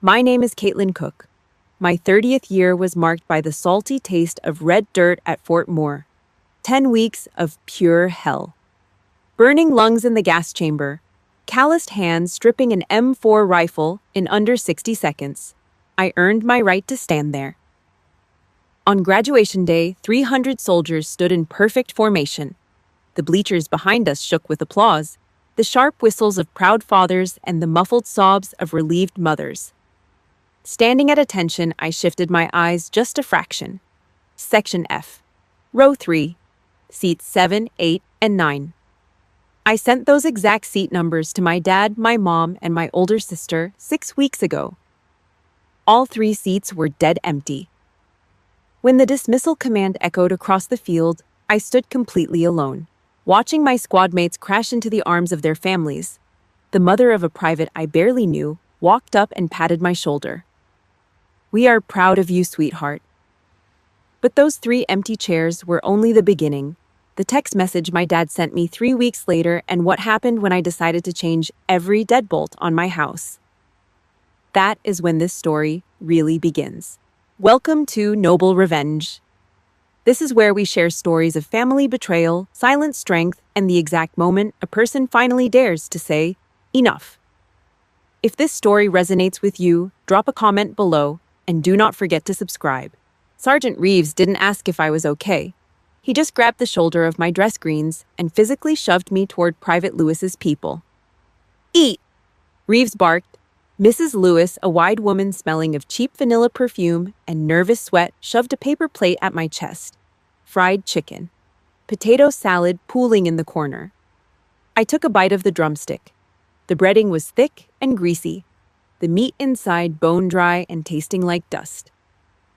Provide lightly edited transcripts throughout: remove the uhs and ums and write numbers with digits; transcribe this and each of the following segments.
My name is Caitlin Cook. My 30th year was marked by the salty taste of red dirt at Fort Moore. 10 weeks of pure hell. Burning lungs in the gas chamber. Calloused hands stripping an M4 rifle in under 60 seconds. I earned my right to stand there. On graduation day, 300 soldiers stood in perfect formation. The bleachers behind us shook with applause, the sharp whistles of proud fathers and the muffled sobs of relieved mothers. Standing at attention, I shifted my eyes just a fraction. Section F. Row 3. Seats 7, 8, and 9. I sent those exact seat numbers to my dad, my mom, and my older sister 6 weeks ago. All 3 seats were dead empty. When the dismissal command echoed across the field, I stood completely alone, watching my squad mates crash into the arms of their families. The mother of a private I barely knew walked up and patted my shoulder. "We are proud of you, sweetheart." But those 3 empty chairs were only the beginning. The text message my dad sent me 3 weeks later and what happened when I decided to change every deadbolt on my house. That is when this story really begins. Welcome to Noble Revenge. This is where we share stories of family betrayal, silent strength, and the exact moment a person finally dares to say, enough. If this story resonates with you, drop a comment below, and do not forget to subscribe. Sergeant Reeves didn't ask if I was okay. He just grabbed the shoulder of my dress greens and physically shoved me toward Private Lewis's people. "Eat!" Reeves barked. Mrs. Lewis, a wide woman smelling of cheap vanilla perfume and nervous sweat, shoved a paper plate at my chest. Fried chicken. Potato salad pooling in the corner. I took a bite of the drumstick. The breading was thick and greasy, the meat inside bone-dry and tasting like dust.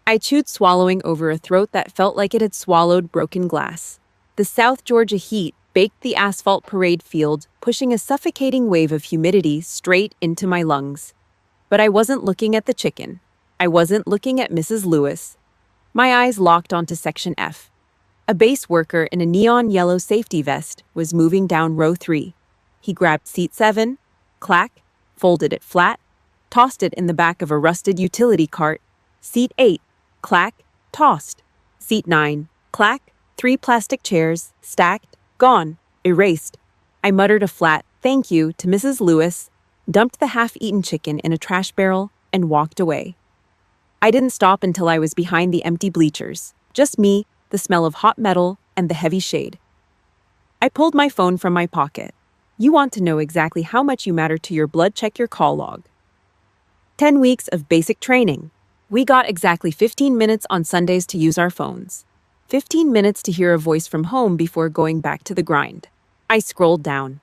I chewed, swallowing over a throat that felt like it had swallowed broken glass. The South Georgia heat baked the asphalt parade field, pushing a suffocating wave of humidity straight into my lungs. But I wasn't looking at the chicken. I wasn't looking at Mrs. Lewis. My eyes locked onto Section F. A base worker in a neon yellow safety vest was moving down row 3. He grabbed seat 7, clack, folded it flat, tossed it in the back of a rusted utility cart. Seat 8, clack, tossed. Seat 9, clack, 3 plastic chairs, stacked, gone, erased. I muttered a flat thank you to Mrs. Lewis, dumped the half-eaten chicken in a trash barrel, and walked away. I didn't stop until I was behind the empty bleachers. Just me, the smell of hot metal, and the heavy shade. I pulled my phone from my pocket. You want to know exactly how much you matter to your blood? Check your call log. 10 weeks of basic training. We got exactly 15 minutes on Sundays to use our phones. 15 minutes to hear a voice from home before going back to the grind. I scrolled down.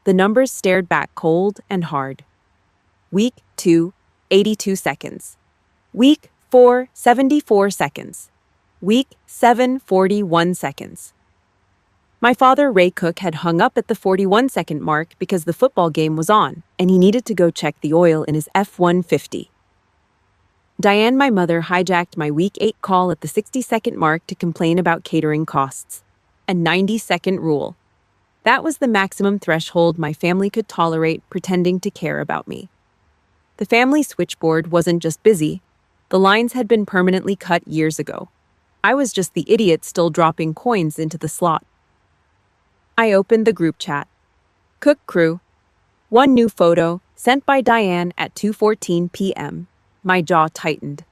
The numbers stared back cold and hard. Week 2, 82 seconds. Week 4, 74 seconds. Week 7, 41 seconds. My father, Ray Cook, had hung up at the 41-second mark because the football game was on, and he needed to go check the oil in his F-150. Diane, my mother, hijacked my Week 8 call at the 60-second mark to complain about catering costs. A 90-second rule. That was the maximum threshold my family could tolerate pretending to care about me. The family switchboard wasn't just busy. The lines had been permanently cut years ago. I was just the idiot still dropping coins into the slot. I opened the group chat. Cook crew. One new photo, sent by Diane at 2:14 p.m. My jaw tightened.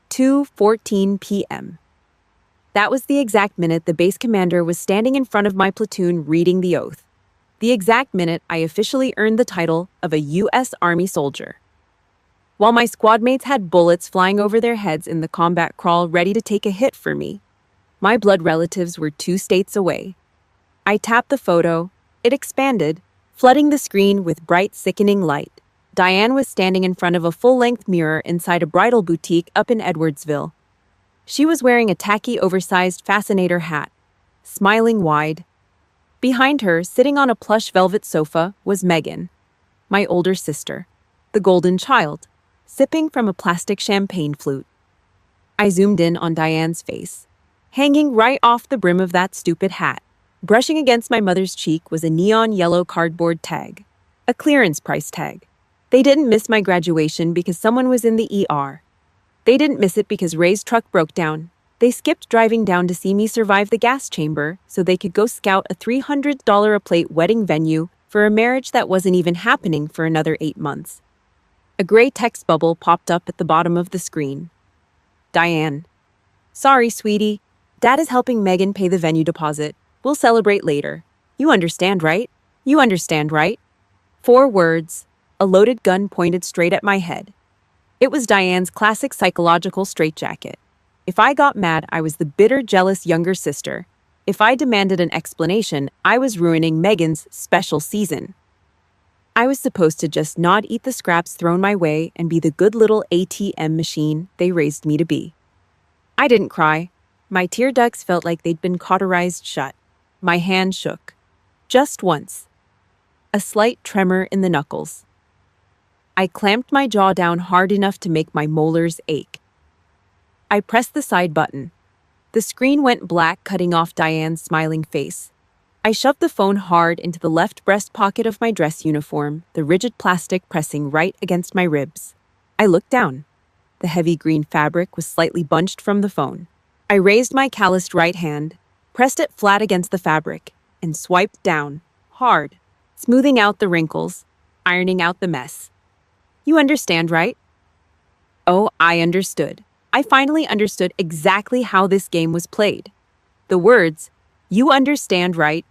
2:14 p.m. That was the exact minute the base commander was standing in front of my platoon reading the oath. The exact minute I officially earned the title of a U.S. Army soldier. While my squad mates had bullets flying over their heads in the combat crawl ready to take a hit for me, my blood relatives were 2 states away. I tapped the photo. It expanded, flooding the screen with bright, sickening light. Diane was standing in front of a full-length mirror inside a bridal boutique up in Edwardsville. She was wearing a tacky, oversized fascinator hat, smiling wide. Behind her, sitting on a plush velvet sofa, was Megan, my older sister, the golden child, sipping from a plastic champagne flute. I zoomed in on Diane's face. Hanging right off the brim of that stupid hat, brushing against my mother's cheek, was a neon yellow cardboard tag, a clearance price tag. They didn't miss my graduation because someone was in the ER. They didn't miss it because Ray's truck broke down. They skipped driving down to see me survive the gas chamber so they could go scout a $300 a plate wedding venue for a marriage that wasn't even happening for another 8 months. A gray text bubble popped up at the bottom of the screen. Diane. Sorry, sweetie. Dad is helping Megan pay the venue deposit. We'll celebrate later. You understand, right? You understand, right? 4 words. A loaded gun pointed straight at my head. It was Diane's classic psychological straitjacket. If I got mad, I was the bitter, jealous younger sister. If I demanded an explanation, I was ruining Megan's special season. I was supposed to just not eat the scraps thrown my way and be the good little ATM machine they raised me to be. I didn't cry. My tear ducts felt like they'd been cauterized shut. My hand shook. Just once. A slight tremor in the knuckles. I clamped my jaw down hard enough to make my molars ache. I pressed the side button. The screen went black, cutting off Diane's smiling face. I shoved the phone hard into the left breast pocket of my dress uniform, the rigid plastic pressing right against my ribs. I looked down. The heavy green fabric was slightly bunched from the phone. I raised my calloused right hand, pressed it flat against the fabric, and swiped down, hard, smoothing out the wrinkles, ironing out the mess. You understand, right? Oh, I understood. I finally understood exactly how this game was played. The words, "You understand, right?"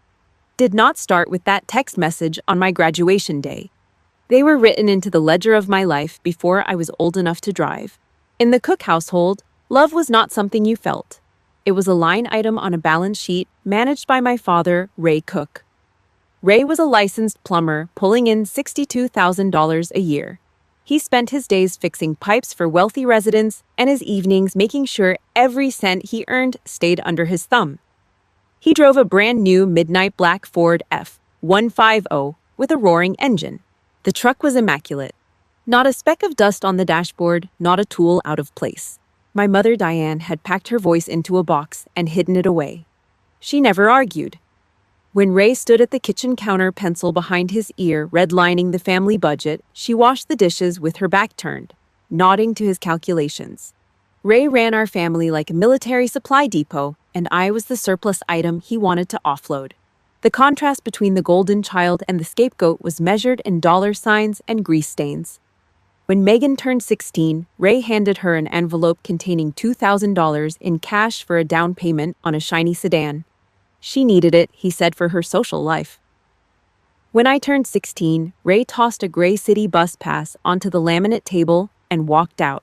did not start with that text message on my graduation day. They were written into the ledger of my life before I was old enough to drive. In the Cook household, love was not something you felt. It was a line item on a balance sheet managed by my father, Ray Cook. Ray was a licensed plumber pulling in $62,000 a year. He spent his days fixing pipes for wealthy residents and his evenings making sure every cent he earned stayed under his thumb. He drove a brand new midnight black Ford F-150 with a roaring engine. The truck was immaculate. Not a speck of dust on the dashboard, not a tool out of place. My mother, Diane, had packed her voice into a box and hidden it away. She never argued. When Ray stood at the kitchen counter, pencil behind his ear, redlining the family budget, she washed the dishes with her back turned, nodding to his calculations. Ray ran our family like a military supply depot, and I was the surplus item he wanted to offload. The contrast between the golden child and the scapegoat was measured in dollar signs and grease stains. When Megan turned 16, Ray handed her an envelope containing $2,000 in cash for a down payment on a shiny sedan. She needed it, he said, for her social life. When I turned 16, Ray tossed a gray city bus pass onto the laminate table and walked out.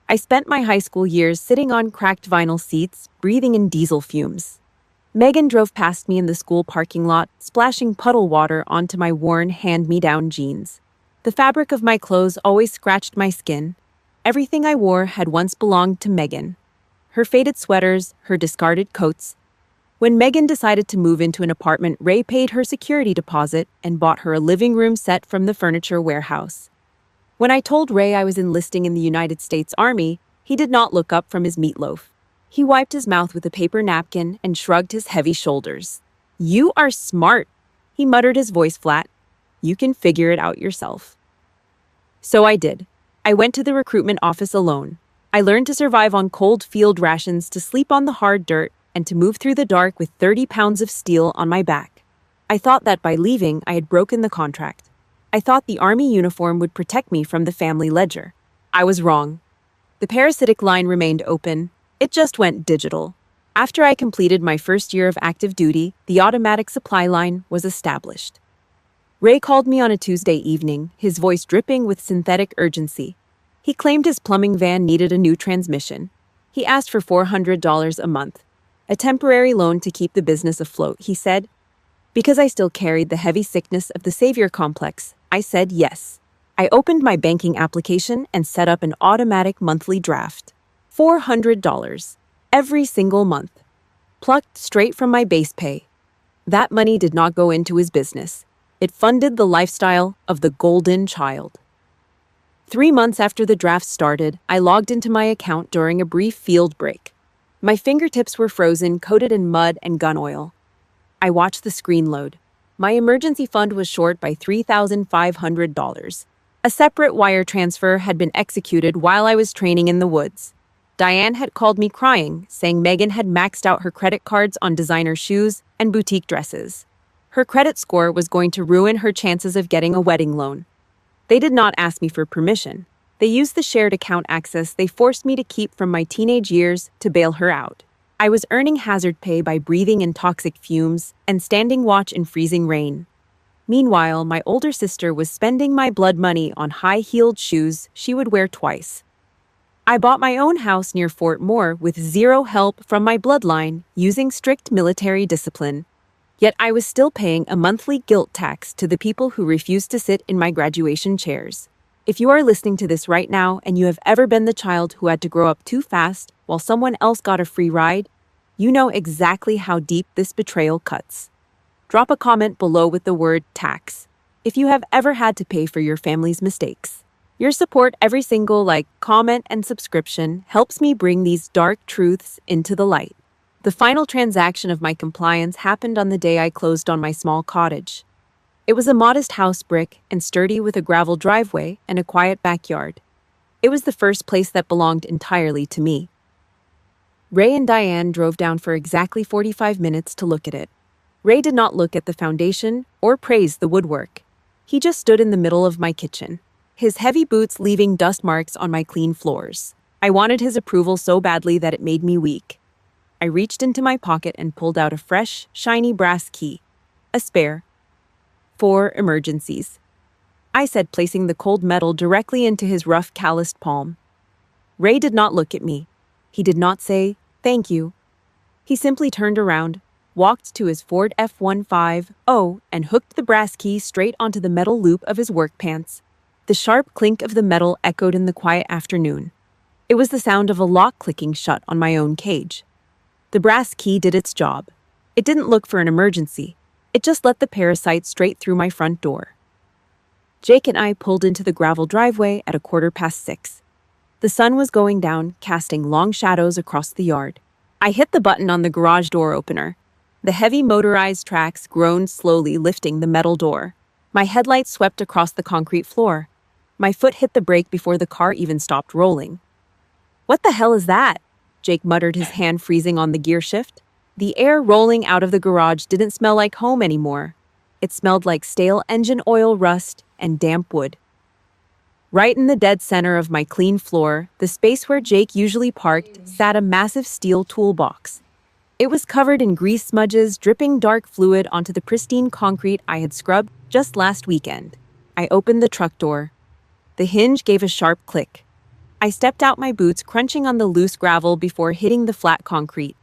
I spent my high school years sitting on cracked vinyl seats, breathing in diesel fumes. Megan drove past me in the school parking lot, splashing puddle water onto my worn hand-me-down jeans. The fabric of my clothes always scratched my skin. Everything I wore had once belonged to Megan. Her faded sweaters, her discarded coats. When Megan decided to move into an apartment, Ray paid her security deposit and bought her a living room set from the furniture warehouse. When I told Ray I was enlisting in the United States Army, he did not look up from his meatloaf. He wiped his mouth with a paper napkin and shrugged his heavy shoulders. "You are smart," he muttered, his voice flat. "You can figure it out yourself." So I did. I went to the recruitment office alone. I learned to survive on cold field rations, to sleep on the hard dirt, and to move through the dark with 30 pounds of steel on my back. I thought that by leaving, I had broken the contract. I thought the Army uniform would protect me from the family ledger. I was wrong. The parasitic line remained open. It just went digital. After I completed my first year of active duty, the automatic supply line was established. Ray called me on a Tuesday evening, his voice dripping with synthetic urgency. He claimed his plumbing van needed a new transmission. He asked for $400 a month. A temporary loan to keep the business afloat, he said. Because I still carried the heavy sickness of the savior complex, I said yes. I opened my banking application and set up an automatic monthly draft. $400. Every single month. Plucked straight from my base pay. That money did not go into his business. It funded the lifestyle of the golden child. 3 months after the draft started, I logged into my account during a brief field break. My fingertips were frozen, coated in mud and gun oil. I watched the screen load. My emergency fund was short by $3,500. A separate wire transfer had been executed while I was training in the woods. Diane had called me crying, saying Megan had maxed out her credit cards on designer shoes and boutique dresses. Her credit score was going to ruin her chances of getting a wedding loan. They did not ask me for permission. They used the shared account access they forced me to keep from my teenage years to bail her out. I was earning hazard pay by breathing in toxic fumes and standing watch in freezing rain. Meanwhile, my older sister was spending my blood money on high-heeled shoes she would wear twice. I bought my own house near Fort Moore with zero help from my bloodline using strict military discipline. Yet I was still paying a monthly guilt tax to the people who refused to sit in my graduation chairs. If you are listening to this right now and you have ever been the child who had to grow up too fast while someone else got a free ride, you know exactly how deep this betrayal cuts. Drop a comment below with the word tax if you have ever had to pay for your family's mistakes. Your support, every single like, comment, and subscription helps me bring these dark truths into the light. The final transaction of my compliance happened on the day I closed on my small cottage. It was a modest house brick and sturdy with a gravel driveway and a quiet backyard. It was the first place that belonged entirely to me. Ray and Diane drove down for exactly 45 minutes to look at it. Ray did not look at the foundation or praise the woodwork. He just stood in the middle of my kitchen, his heavy boots leaving dust marks on my clean floors. I wanted his approval so badly that it made me weak. I reached into my pocket and pulled out a fresh, shiny brass key. A spare. For emergencies, I said, placing the cold metal directly into his rough, calloused palm. Ray did not look at me. He did not say, "Thank you." He simply turned around, walked to his Ford F-150, and hooked the brass key straight onto the metal loop of his work pants. The sharp clink of the metal echoed in the quiet afternoon. It was the sound of a lock clicking shut on my own cage. The brass key did its job. It didn't look for an emergency. It just let the parasite straight through my front door. Jake and I pulled into the gravel driveway at 6:15. The sun was going down, casting long shadows across the yard. I hit the button on the garage door opener. The heavy motorized tracks groaned slowly, lifting the metal door. My headlights swept across the concrete floor. My foot hit the brake before the car even stopped rolling. "What the hell is that?" Jake muttered, his hand freezing on the gear shift. The air rolling out of the garage didn't smell like home anymore. It smelled like stale engine oil, rust, and damp wood. Right in the dead center of my clean floor, the space where Jake usually parked, sat a massive steel toolbox. It was covered in grease smudges, dripping dark fluid onto the pristine concrete I had scrubbed just last weekend. I opened the truck door. The hinge gave a sharp click. I stepped out, my boots crunching on the loose gravel before hitting the flat concrete.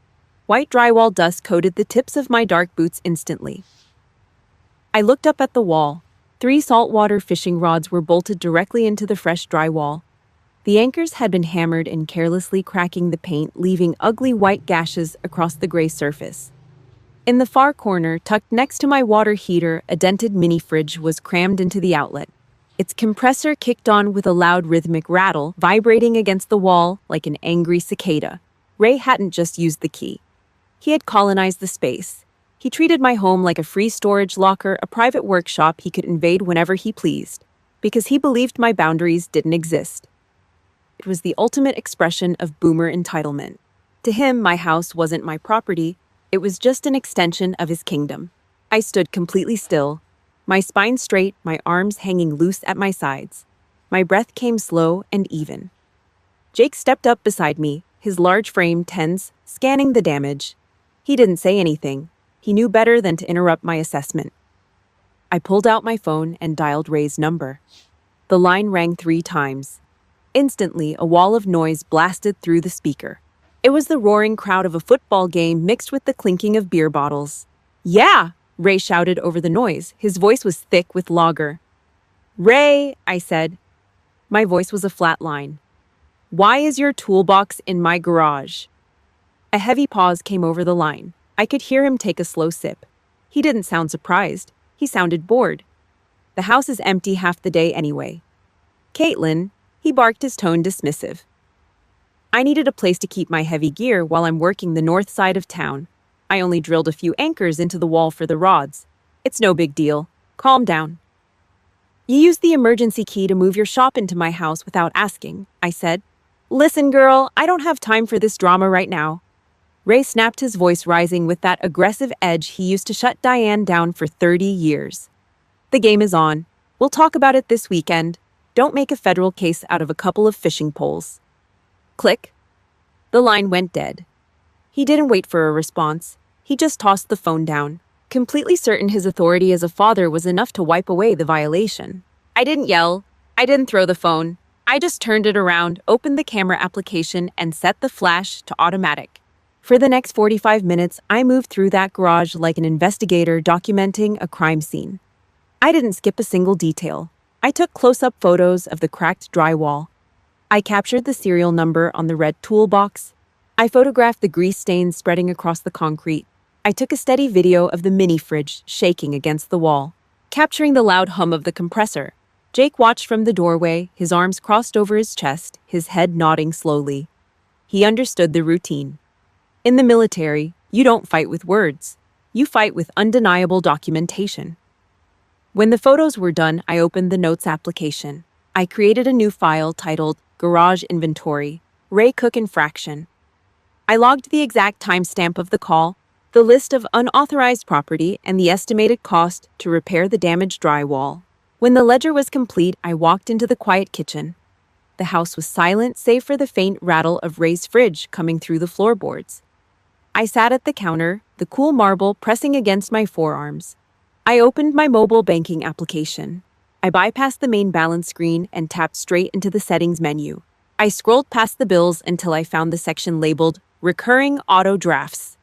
White drywall dust coated the tips of my dark boots instantly. I looked up at the wall. 3 saltwater fishing rods were bolted directly into the fresh drywall. The anchors had been hammered and carelessly cracking the paint, leaving ugly white gashes across the gray surface. In the far corner, tucked next to my water heater, a dented mini fridge was crammed into the outlet. Its compressor kicked on with a loud rhythmic rattle, vibrating against the wall like an angry cicada. Ray hadn't just used the key. He had colonized the space. He treated my home like a free storage locker, a private workshop he could invade whenever he pleased, because he believed my boundaries didn't exist. It was the ultimate expression of boomer entitlement. To him, my house wasn't my property. It was just an extension of his kingdom. I stood completely still, my spine straight, my arms hanging loose at my sides. My breath came slow and even. Jake stepped up beside me, his large frame tense, scanning the damage. He didn't say anything. He knew better than to interrupt my assessment. I pulled out my phone and dialed Ray's number. The line rang 3 times. Instantly, a wall of noise blasted through the speaker. It was the roaring crowd of a football game mixed with the clinking of beer bottles. "Yeah!" Ray shouted over the noise. His voice was thick with lager. "Ray," I said. My voice was a flat line. "Why is your toolbox in my garage?" A heavy pause came over the line. I could hear him take a slow sip. He didn't sound surprised. He sounded bored. "The house is empty half the day anyway." "Caitlin," he barked, his tone dismissive. "I needed a place to keep my heavy gear while I'm working the north side of town. I only drilled a few anchors into the wall for the rods. It's no big deal. Calm down." You used the emergency key to move your shop into my house without asking, I said. Listen, girl, I don't have time for this drama right now. Ray snapped, his voice rising with that aggressive edge he used to shut Diane down for 30 years. The game is on. We'll talk about it this weekend. Don't make a federal case out of a couple of fishing poles. Click. The line went dead. He didn't wait for a response. He just tossed the phone down, completely certain his authority as a father was enough to wipe away the violation. I didn't yell. I didn't throw the phone. I just turned it around, opened the camera application, and set the flash to automatic. For the next 45 minutes, I moved through that garage like an investigator documenting a crime scene. I didn't skip a single detail. I took close-up photos of the cracked drywall. I captured the serial number on the red toolbox. I photographed the grease stains spreading across the concrete. I took a steady video of the mini fridge shaking against the wall, capturing the loud hum of the compressor. Jake watched from the doorway, his arms crossed over his chest, his head nodding slowly. He understood the routine. In the military, you don't fight with words. You fight with undeniable documentation. When the photos were done, I opened the notes application. I created a new file titled Garage Inventory, Ray Cook Infraction. I logged the exact timestamp of the call, the list of unauthorized property, and the estimated cost to repair the damaged drywall. When the ledger was complete, I walked into the quiet kitchen. The house was silent, save for the faint rattle of Ray's fridge coming through the floorboards. I sat at the counter, the cool marble pressing against my forearms. I opened my mobile banking application. I bypassed the main balance screen and tapped straight into the settings menu. I scrolled past the bills until I found the section labeled Recurring Auto Drafts.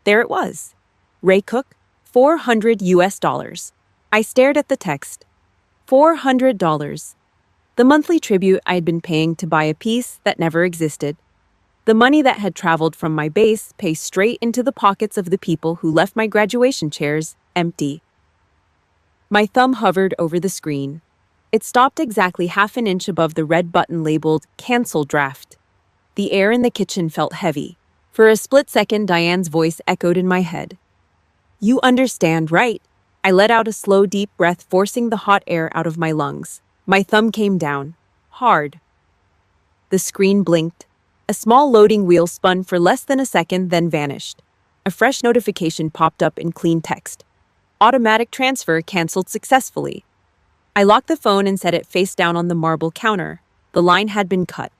There it was. Ray Cook, $400 US. I stared at the text. $400. The monthly tribute I had been paying to buy a piece that never existed. The money that had traveled from my base pay straight into the pockets of the people who left my graduation chairs empty. My thumb hovered over the screen. It stopped exactly half an inch above the red button labeled Cancel Draft. The air in the kitchen felt heavy. For a split second, Diane's voice echoed in my head. You understand, right? I let out a slow, deep breath, forcing the hot air out of my lungs. My thumb came down. Hard. The screen blinked. A small loading wheel spun for less than a second, then vanished. A fresh notification popped up in clean text. Automatic transfer canceled successfully. I locked the phone and set it face down on the marble counter. The line had been cut.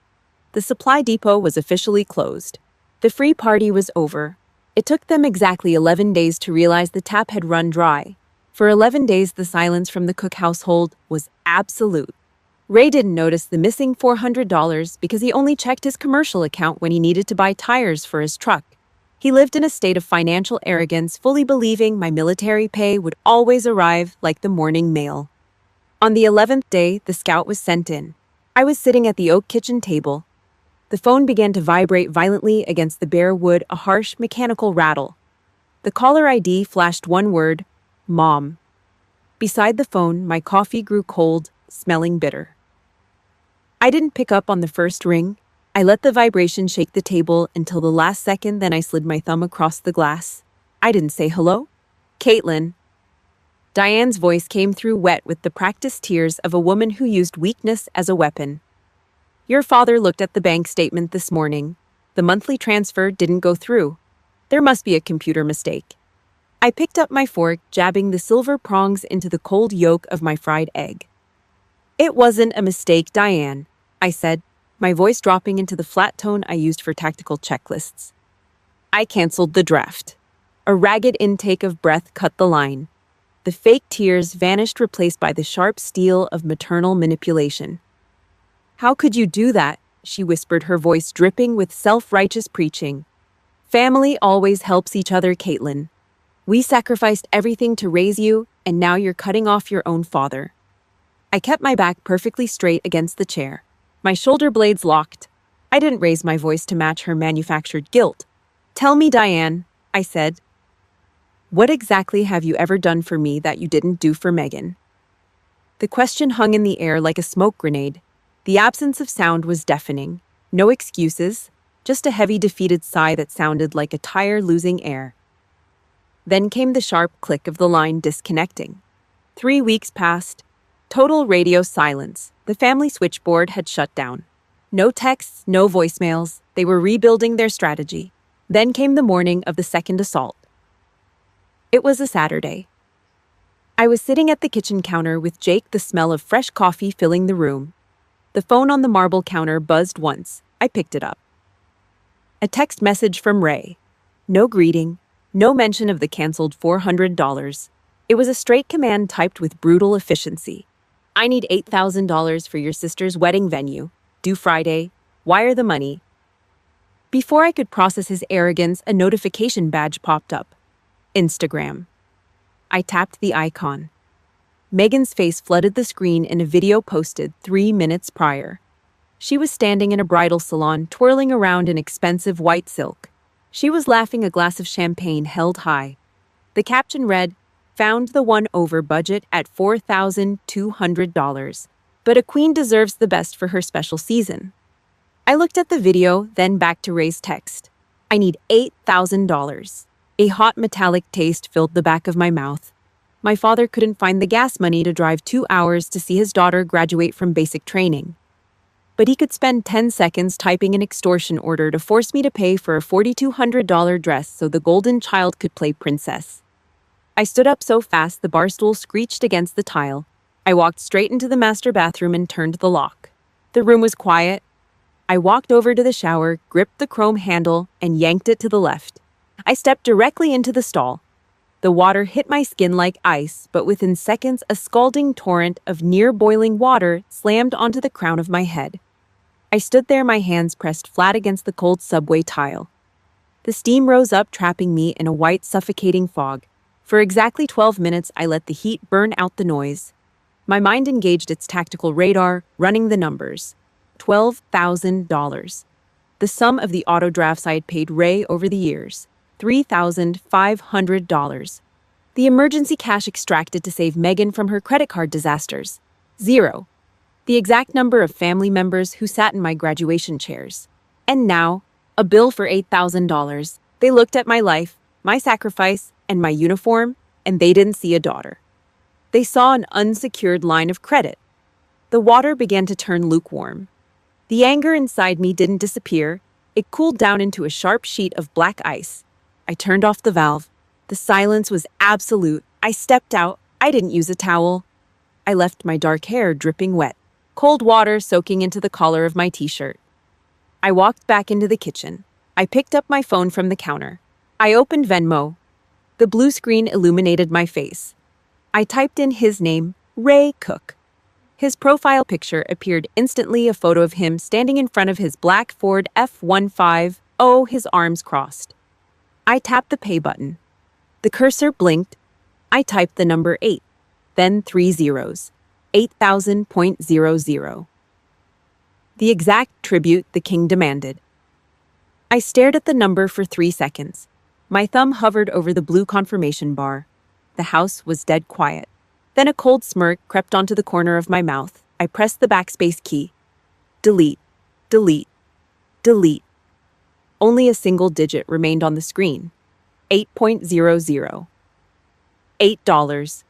The supply depot was officially closed. The free party was over. It took them exactly 11 days to realize the tap had run dry. For 11 days, the silence from the Cook household was absolute. Ray didn't notice the missing $400 because he only checked his commercial account when he needed to buy tires for his truck. He lived in a state of financial arrogance, fully believing my military pay would always arrive like the morning mail. On the 11th day, the scout was sent in. I was sitting at the oak kitchen table. The phone began to vibrate violently against the bare wood, a harsh, mechanical rattle. The caller ID flashed one word, Mom. Beside the phone, my coffee grew cold, smelling bitter. I didn't pick up on the first ring. I let the vibration shake the table until the last second, then I slid my thumb across the glass. I didn't say hello. Caitlin. Diane's voice came through wet with the practiced tears of a woman who used weakness as a weapon. Your father looked at the bank statement this morning. The monthly transfer didn't go through. There must be a computer mistake. I picked up my fork, jabbing the silver prongs into the cold yolk of my fried egg. It wasn't a mistake, Diane, I said, my voice dropping into the flat tone I used for tactical checklists. I canceled the draft. A ragged intake of breath cut the line. The fake tears vanished, replaced by the sharp steel of maternal manipulation. How could you do that? She whispered, her voice dripping with self-righteous preaching. Family always helps each other, Caitlin. We sacrificed everything to raise you, and now you're cutting off your own father. I kept my back perfectly straight against the chair. My shoulder blades locked. I didn't raise my voice to match her manufactured guilt. Tell me, Diane, I said. What exactly have you ever done for me that you didn't do for Megan? The question hung in the air like a smoke grenade. The absence of sound was deafening. No excuses, just a heavy, defeated sigh that sounded like a tire losing air. Then came the sharp click of the line disconnecting. 3 weeks passed. Total radio silence. The family switchboard had shut down. No texts, no voicemails. They were rebuilding their strategy. Then came the morning of the second assault. It was a Saturday. I was sitting at the kitchen counter with Jake, the smell of fresh coffee filling the room. The phone on the marble counter buzzed once. I picked it up. A text message from Ray. No greeting, no mention of the canceled $400. It was a straight command typed with brutal efficiency. I need $8,000 for your sister's wedding venue. Due Friday. Wire the money. Before I could process his arrogance, a notification badge popped up. Instagram. I tapped the icon. Megan's face flooded the screen in a video posted 3 minutes prior. She was standing in a bridal salon, twirling around in expensive white silk. She was laughing, a glass of champagne held high. The caption read, "Found the one over budget at $4,200. But a queen deserves the best for her special season." I looked at the video, then back to Ray's text. I need $8,000. A hot metallic taste filled the back of my mouth. My father couldn't find the gas money to drive 2 hours to see his daughter graduate from basic training. But he could spend 10 seconds typing an extortion order to force me to pay for a $4,200 dress so the golden child could play princess. I stood up so fast the bar stool screeched against the tile. I walked straight into the master bathroom and turned the lock. The room was quiet. I walked over to the shower, gripped the chrome handle, and yanked it to the left. I stepped directly into the stall. The water hit my skin like ice, but within seconds, a scalding torrent of near-boiling water slammed onto the crown of my head. I stood there, my hands pressed flat against the cold subway tile. The steam rose up, trapping me in a white, suffocating fog. For exactly 12 minutes, I let the heat burn out the noise. My mind engaged its tactical radar, running the numbers. $12,000. The sum of the auto drafts I had paid Ray over the years. $3,500. The emergency cash extracted to save Megan from her credit card disasters. 0. The exact number of family members who sat in my graduation chairs. And now, a bill for $8,000. They looked at my life, my sacrifice, and my uniform, and they didn't see a daughter. They saw an unsecured line of credit. The water began to turn lukewarm. The anger inside me didn't disappear. It cooled down into a sharp sheet of black ice. I turned off the valve. The silence was absolute. I stepped out. I didn't use a towel. I left my dark hair dripping wet, cold water soaking into the collar of my t-shirt. I walked back into the kitchen. I picked up my phone from the counter. I opened Venmo. The blue screen illuminated my face. I typed in his name, Ray Cook. His profile picture appeared instantly, a photo of him standing in front of his black Ford F-15, his arms crossed. I tapped the pay button. The cursor blinked. I typed the number 8, then 3 zeros, 8,000.00. The exact tribute the king demanded. I stared at the number for 3 seconds. My thumb hovered over the blue confirmation bar. The house was dead quiet. Then a cold smirk crept onto the corner of my mouth. I pressed the backspace key. Delete, delete, delete. Only a single digit remained on the screen. 8.00. $8.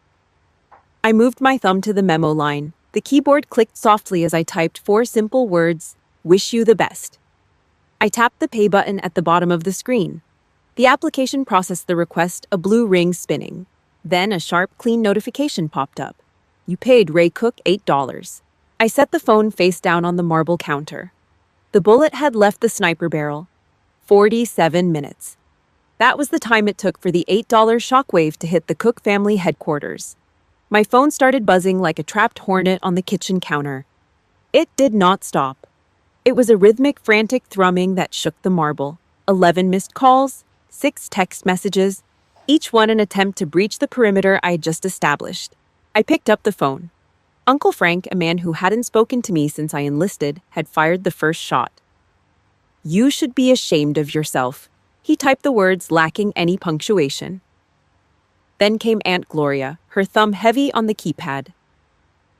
I moved my thumb to the memo line. The keyboard clicked softly as I typed 4 simple words, "Wish you the best." I tapped the pay button at the bottom of the screen. The application processed the request, a blue ring spinning. Then a sharp, clean notification popped up. You paid Ray Cook $8. I set the phone face down on the marble counter. The bullet had left the sniper barrel. 47 minutes. That was the time it took for the $8 shockwave to hit the Cook family headquarters. My phone started buzzing like a trapped hornet on the kitchen counter. It did not stop. It was a rhythmic, frantic thrumming that shook the marble. 11 missed calls, 6 text messages, each one an attempt to breach the perimeter I had just established. I picked up the phone. Uncle Frank, a man who hadn't spoken to me since I enlisted, had fired the first shot. You should be ashamed of yourself. He typed the words lacking any punctuation. Then came Aunt Gloria, her thumb heavy on the keypad.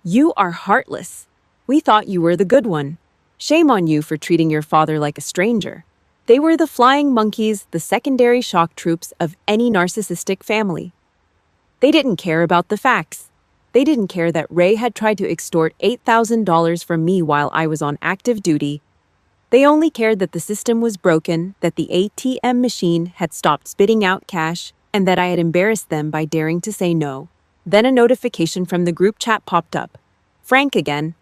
You are heartless. We thought you were the good one. Shame on you for treating your father like a stranger. They were the flying monkeys, the secondary shock troops of any narcissistic family. They didn't care about the facts. They didn't care that Ray had tried to extort $8,000 from me while I was on active duty. They only cared that the system was broken, that the ATM machine had stopped spitting out cash, and that I had embarrassed them by daring to say no. Then a notification from the group chat popped up. Frank again.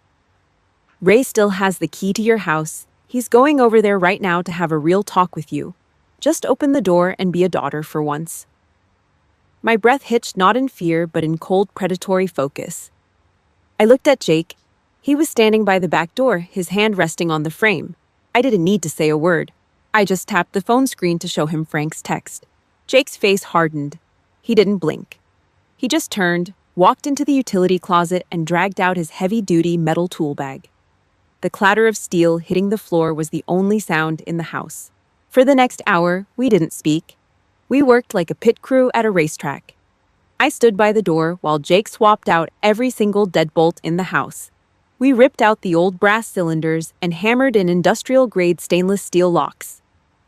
Ray still has the key to your house. He's going over there right now to have a real talk with you. Just open the door and be a daughter for once. My breath hitched not in fear, but in cold, predatory focus. I looked at Jake. He was standing by the back door, his hand resting on the frame. I didn't need to say a word. I just tapped the phone screen to show him Frank's text. Jake's face hardened. He didn't blink. He just turned, walked into the utility closet, and dragged out his heavy-duty metal tool bag. The clatter of steel hitting the floor was the only sound in the house. For the next hour, we didn't speak. We worked like a pit crew at a racetrack. I stood by the door while Jake swapped out every single deadbolt in the house. We ripped out the old brass cylinders and hammered in industrial-grade stainless steel locks.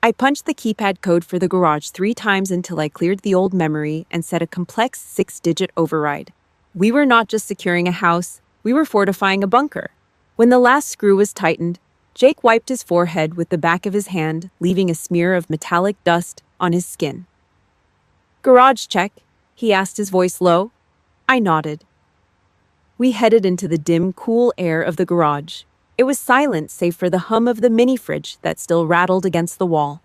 I punched the keypad code for the garage 3 times until I cleared the old memory and set a complex 6-digit override. We were not just securing a house, we were fortifying a bunker. When the last screw was tightened, Jake wiped his forehead with the back of his hand, leaving a smear of metallic dust on his skin. "Garage check?" he asked, his voice low. I nodded. We headed into the dim, cool air of the garage. It was silent save for the hum of the mini-fridge that still rattled against the wall.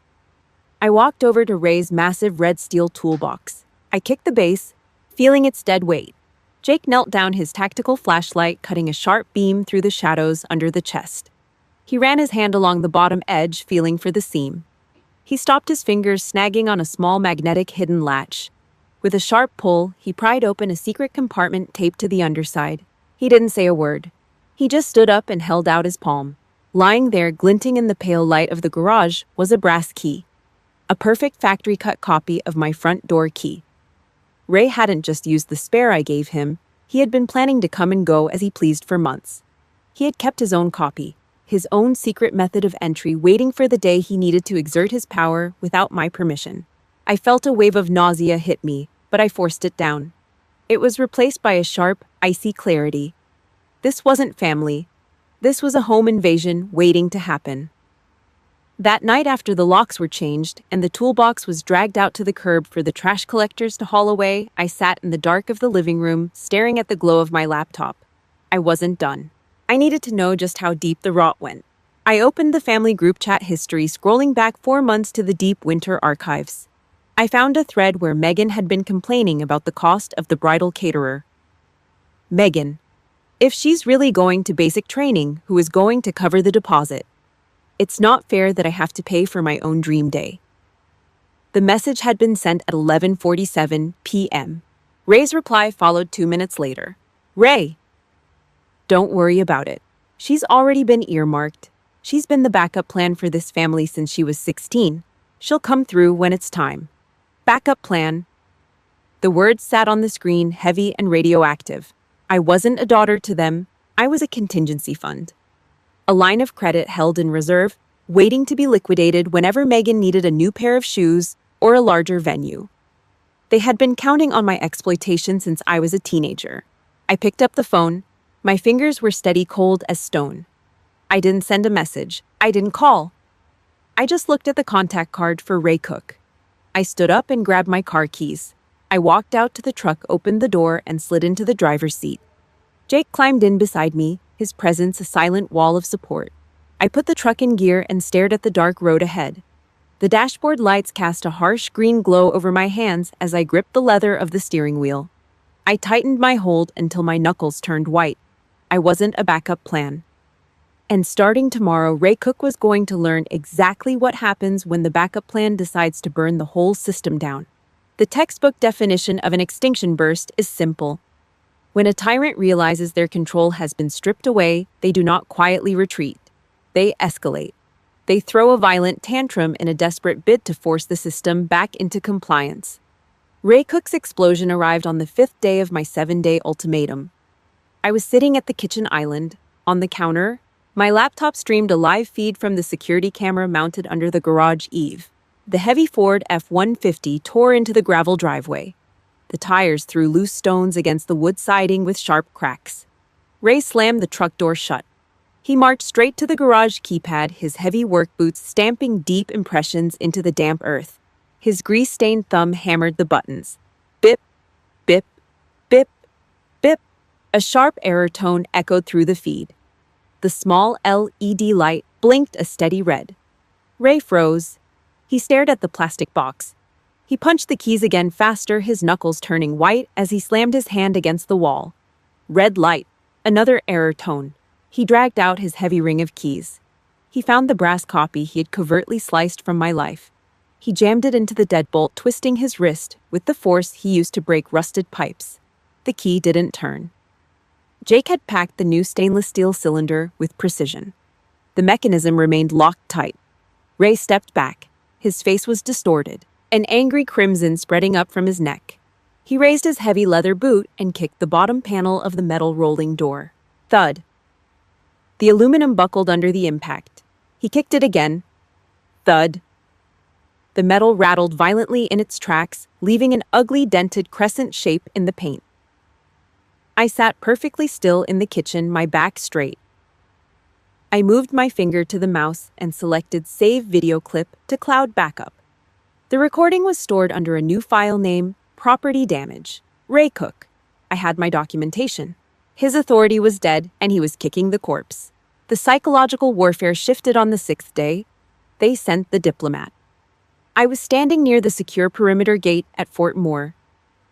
I walked over to Ray's massive red steel toolbox. I kicked the base, feeling its dead weight. Jake knelt down, his tactical flashlight cutting a sharp beam through the shadows under the chest. He ran his hand along the bottom edge, feeling for the seam. He stopped, his fingers snagging on a small magnetic hidden latch. With a sharp pull, he pried open a secret compartment taped to the underside. He didn't say a word. He just stood up and held out his palm. Lying there, glinting in the pale light of the garage, was a brass key. A perfect factory-cut copy of my front door key. Ray hadn't just used the spare I gave him. He had been planning to come and go as he pleased for months. He had kept his own copy, his own secret method of entry, waiting for the day he needed to exert his power without my permission. I felt a wave of nausea hit me, but I forced it down. It was replaced by a sharp, icy clarity. This wasn't family. This was a home invasion waiting to happen. That night, after the locks were changed and the toolbox was dragged out to the curb for the trash collectors to haul away, I sat in the dark of the living room, staring at the glow of my laptop. I wasn't done. I needed to know just how deep the rot went. I opened the family group chat history, scrolling back 4 months to the deep winter archives. I found a thread where Megan had been complaining about the cost of the bridal caterer. Megan. If she's really going to basic training, who is going to cover the deposit? It's not fair that I have to pay for my own dream day. The message had been sent at 11:47 p.m. Ray's reply followed 2 minutes later. Ray. Don't worry about it. She's already been earmarked. She's been the backup plan for this family since she was 16. She'll come through when it's time. Backup plan. The words sat on the screen, heavy and radioactive. I wasn't a daughter to them. I was a contingency fund. A line of credit held in reserve, waiting to be liquidated whenever Megan needed a new pair of shoes or a larger venue. They had been counting on my exploitation since I was a teenager. I picked up the phone. My fingers were steady, cold as stone. I didn't send a message. I didn't call. I just looked at the contact card for Ray Cook. I stood up and grabbed my car keys. I walked out to the truck, opened the door, and slid into the driver's seat. Jake climbed in beside me, his presence a silent wall of support. I put the truck in gear and stared at the dark road ahead. The dashboard lights cast a harsh green glow over my hands as I gripped the leather of the steering wheel. I tightened my hold until my knuckles turned white. I wasn't a backup plan. And starting tomorrow, Ray Cook was going to learn exactly what happens when the backup plan decides to burn the whole system down. The textbook definition of an extinction burst is simple. When a tyrant realizes their control has been stripped away, they do not quietly retreat. They escalate. They throw a violent tantrum in a desperate bid to force the system back into compliance. Ray Cook's explosion arrived on the 5th day of my 7-day ultimatum. I was sitting at the kitchen island. On the counter, my laptop streamed a live feed from the security camera mounted under the garage eave. The heavy Ford F-150 tore into the gravel driveway. The tires threw loose stones against the wood siding with sharp cracks. Ray slammed the truck door shut. He marched straight to the garage keypad, his heavy work boots stamping deep impressions into the damp earth. His grease-stained thumb hammered the buttons. Bip, bip, bip, bip. A sharp error tone echoed through the feed. The small LED light blinked a steady red. Ray froze. He stared at the plastic box. He punched the keys again faster, his knuckles turning white as he slammed his hand against the wall. Red light. Another error tone. He dragged out his heavy ring of keys. He found the brass copy he had covertly sliced from my life. He jammed it into the deadbolt, twisting his wrist with the force he used to break rusted pipes. The key didn't turn. Jake had packed the new stainless steel cylinder with precision. The mechanism remained locked tight. Ray stepped back. His face was distorted, an angry crimson spreading up from his neck. He raised his heavy leather boot and kicked the bottom panel of the metal rolling door. Thud. The aluminum buckled under the impact. He kicked it again. Thud. The metal rattled violently in its tracks, leaving an ugly dented crescent shape in the paint. I sat perfectly still in the kitchen, my back straight. I moved my finger to the mouse and selected Save Video Clip to Cloud Backup. The recording was stored under a new file name, Property Damage. Ray Cook. I had my documentation. His authority was dead, and he was kicking the corpse. The psychological warfare shifted on the 6th day. They sent the diplomat. I was standing near the secure perimeter gate at Fort Moore.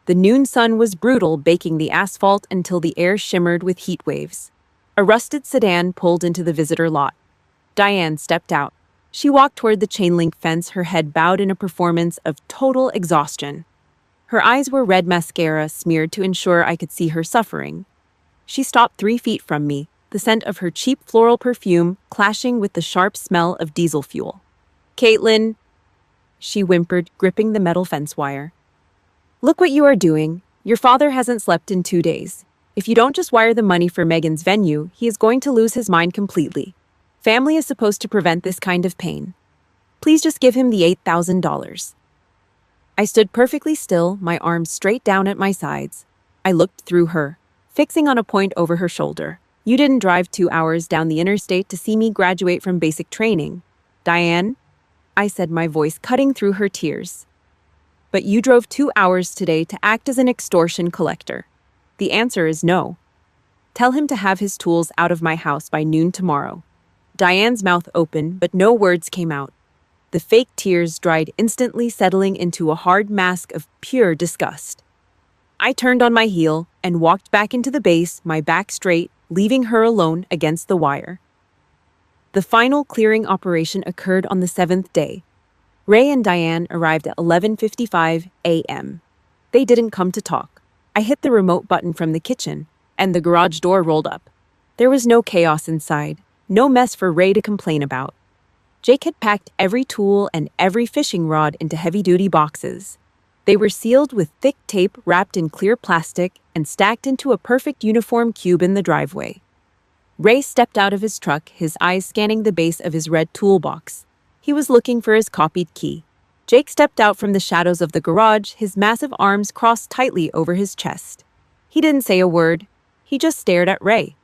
The noon sun was brutal, baking the asphalt until the air shimmered with heat waves. A rusted sedan pulled into the visitor lot. Diane stepped out. She walked toward the chain-link fence, her head bowed in a performance of total exhaustion. Her eyes were red mascara smeared to ensure I could see her suffering. She stopped 3 feet from me, the scent of her cheap floral perfume clashing with the sharp smell of diesel fuel. "Caitlin," she whimpered, gripping the metal fence wire. "Look what you are doing. Your father hasn't slept in 2 days. If you don't just wire the money for Megan's venue, he is going to lose his mind completely. Family is supposed to prevent this kind of pain. Please just give him the $8,000. I stood perfectly still, my arms straight down at my sides. I looked through her, fixing on a point over her shoulder. "You didn't drive 2 hours down the interstate to see me graduate from basic training, Diane," I said, my voice cutting through her tears. "But you drove 2 hours today to act as an extortion collector. The answer is no. Tell him to have his tools out of my house by noon tomorrow." Diane's mouth opened, but no words came out. The fake tears dried instantly, settling into a hard mask of pure disgust. I turned on my heel and walked back into the base, my back straight, leaving her alone against the wire. The final clearing operation occurred on the 7th day. Ray and Diane arrived at 11:55 a.m. They didn't come to talk. I hit the remote button from the kitchen, and the garage door rolled up. There was no chaos inside, no mess for Ray to complain about. Jake had packed every tool and every fishing rod into heavy-duty boxes. They were sealed with thick tape wrapped in clear plastic and stacked into a perfect uniform cube in the driveway. Ray stepped out of his truck, his eyes scanning the base of his red toolbox. He was looking for his copied key. Jake stepped out from the shadows of the garage, his massive arms crossed tightly over his chest. He didn't say a word. He just stared at Ray.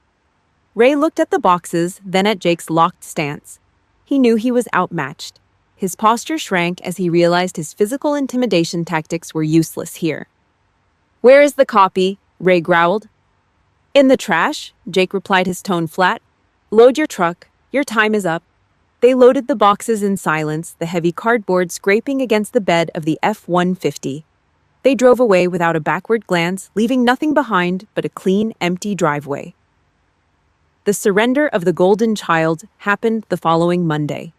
Ray looked at the boxes, then at Jake's locked stance. He knew he was outmatched. His posture shrank as he realized his physical intimidation tactics were useless here. "Where is the copy?" Ray growled. "In the trash," Jake replied, his tone flat. "Load your truck. Your time is up." They loaded the boxes in silence, the heavy cardboard scraping against the bed of the F-150. They drove away without a backward glance, leaving nothing behind but a clean, empty driveway. The surrender of the golden child happened the following Monday.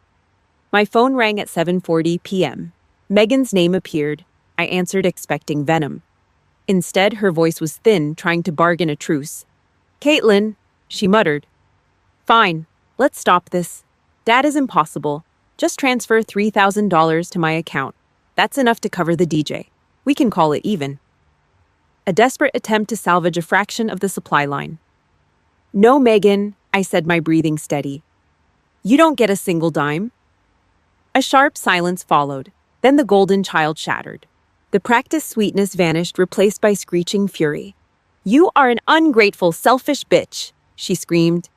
My phone rang at 7:40 p.m. Megan's name appeared. I answered, expecting venom. Instead, her voice was thin, trying to bargain a truce. "Caitlin," she muttered. "Fine, let's stop this. Dad is impossible. Just transfer $3,000 to my account. That's enough to cover the DJ. We can call it even." A desperate attempt to salvage a fraction of the supply line. "No, Megan," I said, my breathing steady. "You don't get a single dime." A sharp silence followed. Then the golden child shattered. The practiced sweetness vanished, replaced by screeching fury. "You are an ungrateful, selfish bitch," she screamed.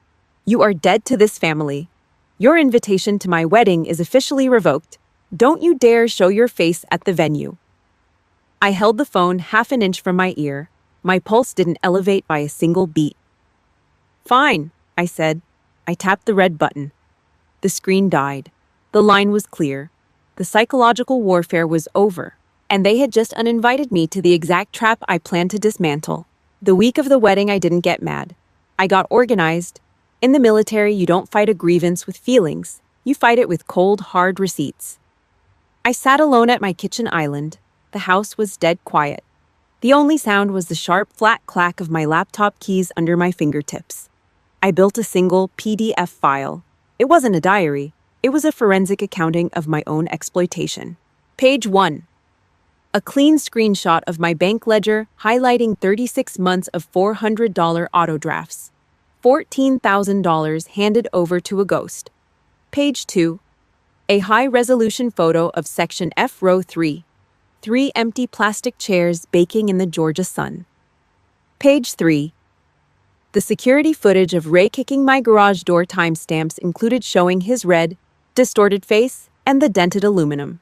"You are dead to this family. Your invitation to my wedding is officially revoked. Don't you dare show your face at the venue." I held the phone half an inch from my ear. My pulse didn't elevate by a single beat. "Fine," I said. I tapped the red button. The screen died. The line was clear. The psychological warfare was over, and they had just uninvited me to the exact trap I planned to dismantle. The week of the wedding, I didn't get mad. I got organized. In the military, you don't fight a grievance with feelings. You fight it with cold, hard receipts. I sat alone at my kitchen island. The house was dead quiet. The only sound was the sharp, flat clack of my laptop keys under my fingertips. I built a single PDF file. It wasn't a diary. It was a forensic accounting of my own exploitation. Page 1. A clean screenshot of my bank ledger highlighting 36 months of $400 auto drafts. $14,000 handed over to a ghost. Page 2. A high-resolution photo of Section F, Row 3. 3 empty plastic chairs baking in the Georgia sun. Page 3. The security footage of Ray kicking my garage door timestamps included showing his red, distorted face and the dented aluminum.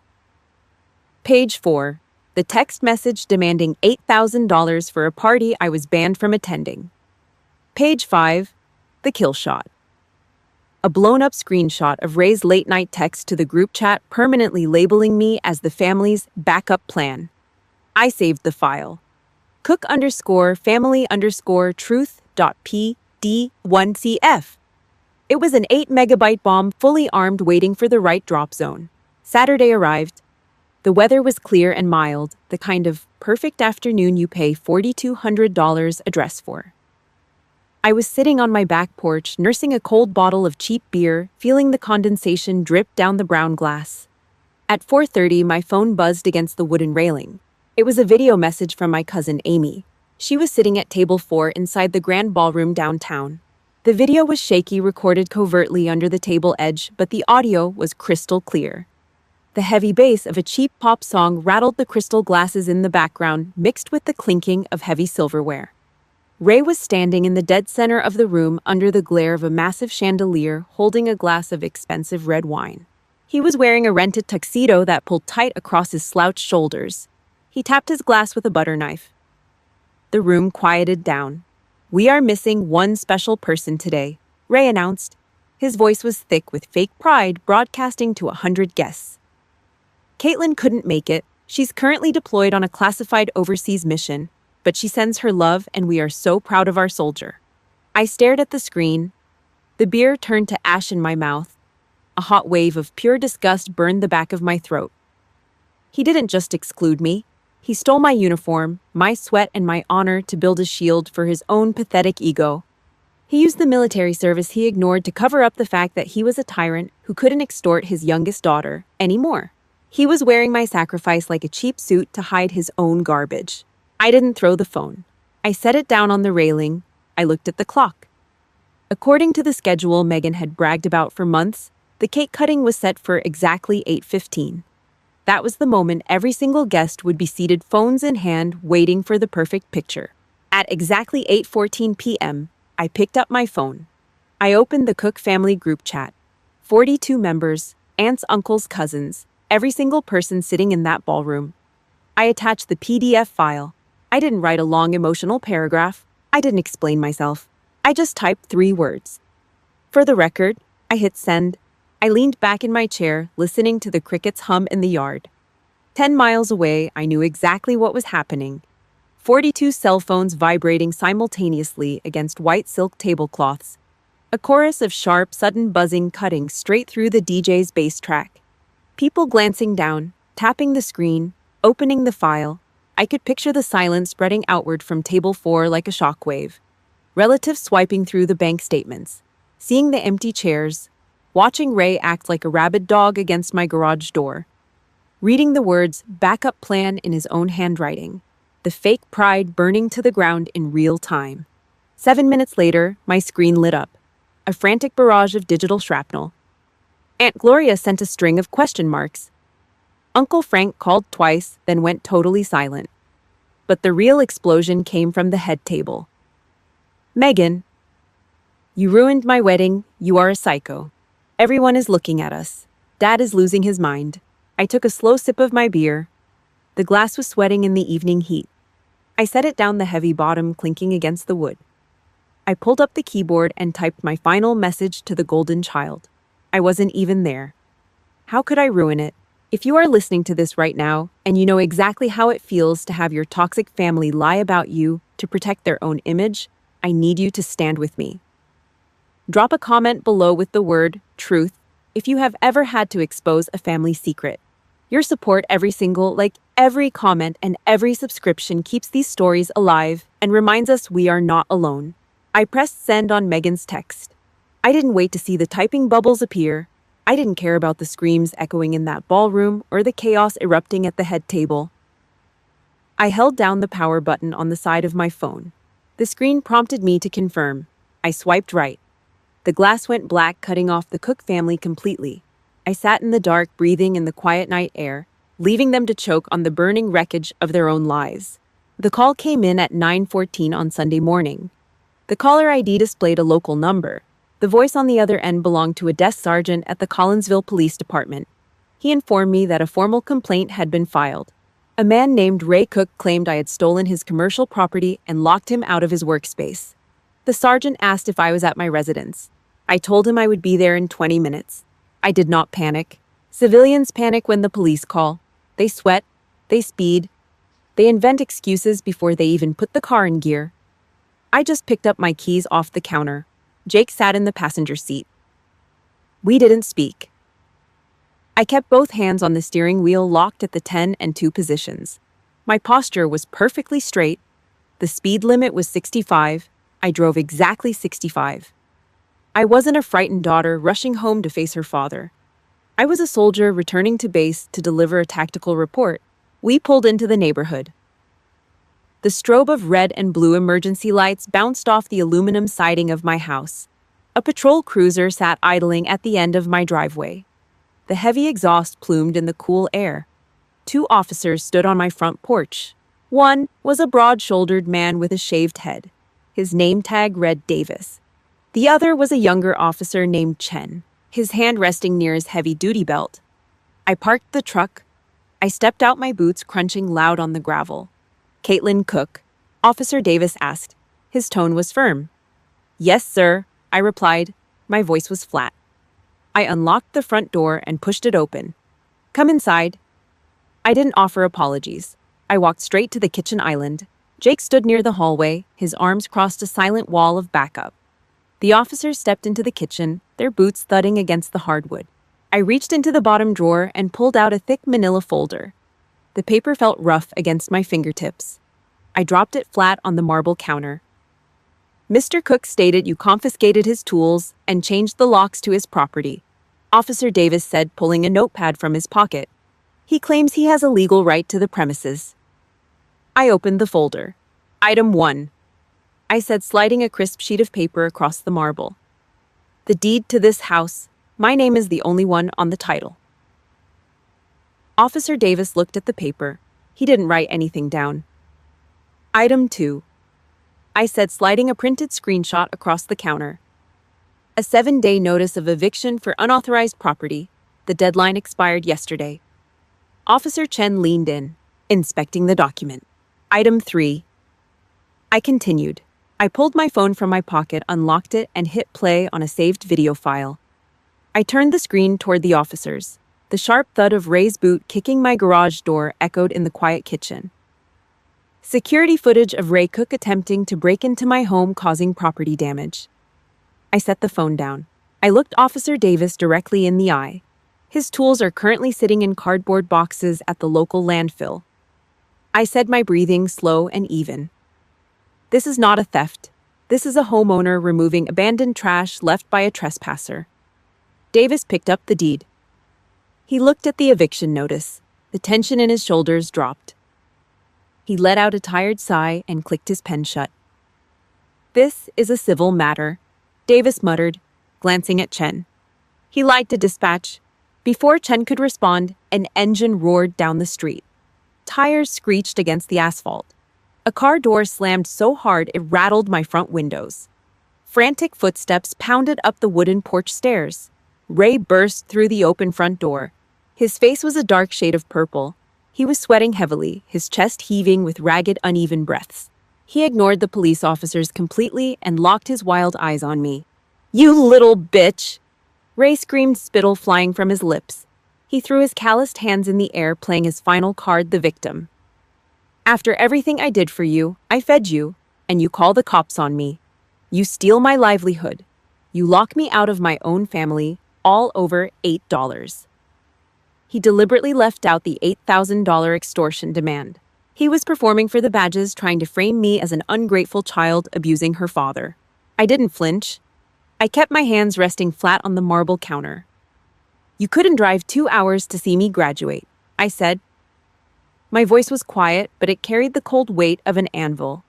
Page 4. The text message demanding $8,000 for a party I was banned from attending. Page 5. The kill shot. A blown-up screenshot of Ray's late-night text to the group chat permanently labeling me as the family's backup plan. I saved the file. cook_family_truth.pd1cf. It was an 8-megabyte bomb fully armed waiting for the right drop zone. Saturday arrived. The weather was clear and mild, the kind of perfect afternoon you pay $4,200 a dress for. I was sitting on my back porch, nursing a cold bottle of cheap beer, feeling the condensation drip down the brown glass. At 4:30, my phone buzzed against the wooden railing. It was a video message from my cousin Amy. She was sitting at table 4 inside the grand ballroom downtown. The video was shaky, recorded covertly under the table edge, but the audio was crystal clear. The heavy bass of a cheap pop song rattled the crystal glasses in the background, mixed with the clinking of heavy silverware. Ray was standing in the dead center of the room under the glare of a massive chandelier, holding a glass of expensive red wine. He was wearing a rented tuxedo that pulled tight across his slouched shoulders. He tapped his glass with a butter knife. The room quieted down. "We are missing one special person today," Ray announced. His voice was thick with fake pride, broadcasting to 100 guests. "Caitlin couldn't make it. She's currently deployed on a classified overseas mission, but she sends her love and we are so proud of our soldier." I stared at the screen. The beer turned to ash in my mouth. A hot wave of pure disgust burned the back of my throat. He didn't just exclude me. He stole my uniform, my sweat, and my honor to build a shield for his own pathetic ego. He used the military service he ignored to cover up the fact that he was a tyrant who couldn't extort his youngest daughter anymore. He was wearing my sacrifice like a cheap suit to hide his own garbage. I didn't throw the phone. I set it down on the railing. I looked at the clock. According to the schedule Megan had bragged about for months, the cake cutting was set for exactly 8:15. That was the moment every single guest would be seated, phones in hand, waiting for the perfect picture. At exactly 8:14 p.m., I picked up my phone. I opened the Cook family group chat. 42 members, aunts, uncles, cousins, every single person sitting in that ballroom. I attached the PDF file. I didn't write a long emotional paragraph. I didn't explain myself. I just typed 3 words. For the record, I hit send. I leaned back in my chair, listening to the crickets hum in the yard. 10 miles away, I knew exactly what was happening. 42 cell phones vibrating simultaneously against white silk tablecloths. A chorus of sharp, sudden buzzing cutting straight through the DJ's bass track. People glancing down, tapping the screen, opening the file. I could picture the silence spreading outward from table 4 like a shockwave. Relatives swiping through the bank statements, seeing the empty chairs, watching Ray act like a rabid dog against my garage door, reading the words backup plan in his own handwriting, the fake pride burning to the ground in real time. 7 minutes later, my screen lit up, a frantic barrage of digital shrapnel. Aunt Gloria sent a string of question marks. Uncle Frank called twice, then went totally silent. But the real explosion came from the head table. "Megan, you ruined my wedding. You are a psycho. Everyone is looking at us. Dad is losing his mind." I took a slow sip of my beer. The glass was sweating in the evening heat. I set it down, the heavy bottom clinking against the wood. I pulled up the keyboard and typed my final message to the golden child. I wasn't even there. How could I ruin it? If you are listening to this right now, and you know exactly how it feels to have your toxic family lie about you to protect their own image, I need you to stand with me. Drop a comment below with the word truth if you have ever had to expose a family secret. Your support, every comment and every subscription keeps these stories alive and reminds us we are not alone. I pressed send on Megan's text. I didn't wait to see the typing bubbles appear. I didn't care about the screams echoing in that ballroom or the chaos erupting at the head table. I held down the power button on the side of my phone. The screen prompted me to confirm. I swiped right. The glass went black, cutting off the Cook family completely. I sat in the dark, breathing in the quiet night air, leaving them to choke on the burning wreckage of their own lives. The call came in at 9:14 on Sunday morning. The caller ID displayed a local number. The voice on the other end belonged to a desk sergeant at the Collinsville Police Department. He informed me that a formal complaint had been filed. A man named Ray Cook claimed I had stolen his commercial property and locked him out of his workspace. The sergeant asked if I was at my residence. I told him I would be there in 20 minutes. I did not panic. Civilians panic when the police call. They sweat, they speed, they invent excuses before they even put the car in gear. I just picked up my keys off the counter. Jake sat in the passenger seat. We didn't speak. I kept both hands on the steering wheel, locked at the 10 and 2 positions. My posture was perfectly straight. The speed limit was 65. I drove exactly 65. I wasn't a frightened daughter rushing home to face her father. I was a soldier returning to base to deliver a tactical report. We pulled into the neighborhood. The strobe of red and blue emergency lights bounced off the aluminum siding of my house. A patrol cruiser sat idling at the end of my driveway. The heavy exhaust plumed in the cool air. 2 officers stood on my front porch. One was a broad-shouldered man with a shaved head. His name tag read Davis. The other was a younger officer named Chen, his hand resting near his heavy-duty belt. I parked the truck. I stepped out, my boots crunching loud on the gravel. "Caitlin Cook," Officer Davis asked. His tone was firm. "Yes, sir," I replied. My voice was flat. I unlocked the front door and pushed it open. "Come inside." I didn't offer apologies. I walked straight to the kitchen island. Jake stood near the hallway, his arms crossed, a silent wall of backup. The officers stepped into the kitchen, their boots thudding against the hardwood. I reached into the bottom drawer and pulled out a thick manila folder. The paper felt rough against my fingertips. I dropped it flat on the marble counter. "Mr. Cook stated you confiscated his tools and changed the locks to his property," Officer Davis said, pulling a notepad from his pocket. "He claims he has a legal right to the premises." I opened the folder. "Item 1. I said, sliding a crisp sheet of paper across the marble. "The deed to this house. My name is the only one on the title." Officer Davis looked at the paper. He didn't write anything down. "Item 2. I said, sliding a printed screenshot across the counter. "A 7-day notice of eviction for unauthorized property. The deadline expired yesterday." Officer Chen leaned in, inspecting the document. "Item 3. I continued. I pulled my phone from my pocket, unlocked it, and hit play on a saved video file. I turned the screen toward the officers. The sharp thud of Ray's boot kicking my garage door echoed in the quiet kitchen. Security footage of Ray Cook attempting to break into my home, causing property damage. I set the phone down. I looked Officer Davis directly in the eye. His tools are currently sitting in cardboard boxes at the local landfill. I said, my breathing slow and even. "This is not a theft. This is a homeowner removing abandoned trash left by a trespasser." Davis picked up the deed. He looked at the eviction notice. The tension in his shoulders dropped. He let out a tired sigh and clicked his pen shut. "This is a civil matter," Davis muttered, glancing at Chen. "He lied to dispatch. Before Chen could respond, an engine roared down the street. Tires screeched against the asphalt. A car door slammed so hard it rattled my front windows. Frantic footsteps pounded up the wooden porch stairs. Ray burst through the open front door. His face was a dark shade of purple. He was sweating heavily, his chest heaving with ragged, uneven breaths. He ignored the police officers completely and locked his wild eyes on me. "You little bitch!" Ray screamed, spittle flying from his lips. He threw his calloused hands in the air, playing his final card, the victim. "After everything I did for you, I fed you, and you call the cops on me. You steal my livelihood. You lock me out of my own family, all over $8. He deliberately left out the $8,000 extortion demand. He was performing for the badges, trying to frame me as an ungrateful child abusing her father. I didn't flinch. I kept my hands resting flat on the marble counter. "You couldn't drive 2 hours to see me graduate," I said. My voice was quiet, but it carried the cold weight of an anvil.